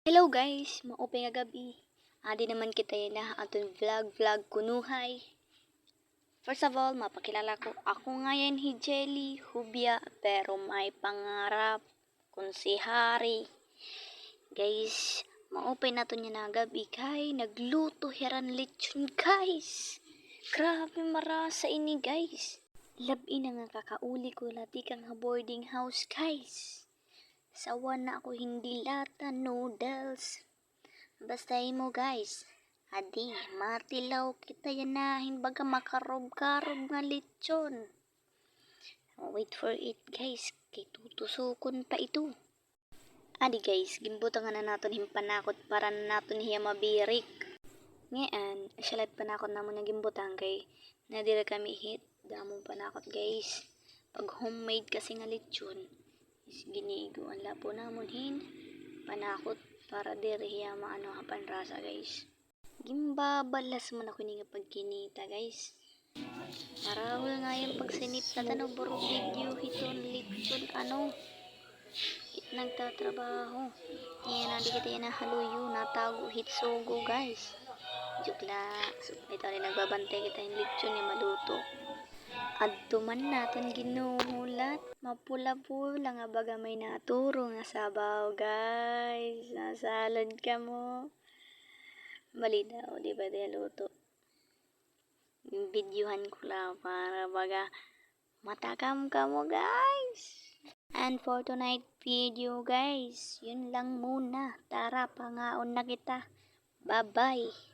Hello guys, maupay nga gabi. Adi naman kita na aton vlog kunuhay. First of all, mapakilala ko. Ako ngayon hi Jelly Hubia pero may pangarap kung si Hari. Guys, maupay nato niya na gabi kay nagluto heran lechon guys. Grabe marasa ini guys. Labi na nga kakauli ko lati kang boarding house guys. Sawa na ako hindi lata noodles. Basta mo guys. Adi, matilaw kita yanahin baga makarob-karob nga lechon. Wait for it guys. Kay tutusukon pa ito. Adi guys, gimbutangan na naton himpanakot para na naton hiya mabirik. Ngayon, asyalat panakot namon na gimbutang kay nadira kami hit. Damong panakot guys. Pag homemade kasi nga lechon, ginigo ang lapo namon hin panakot para diriya maano hapan rasa guys. Gimbabalas man ako ni nga pagkinita guys. Marahol nga yung pagsinip na tanong buro video hiton lechon hit nagtatrabaho. Yan na di kita yan haluyo natago hit sogo guys. Joke lang. So, ito rin nagbabantay kita yung lechon yung maluto. Adto man naton ginuhulat, mapula-pula nga baga may naturo nga sabaw guys. Nasalad ka mo. Bali daw, di ba luto? Videohan ko lang para baga matakam ka mo guys. And for tonight video guys, yun lang muna. Tara, pangaon na kita. Bye-bye.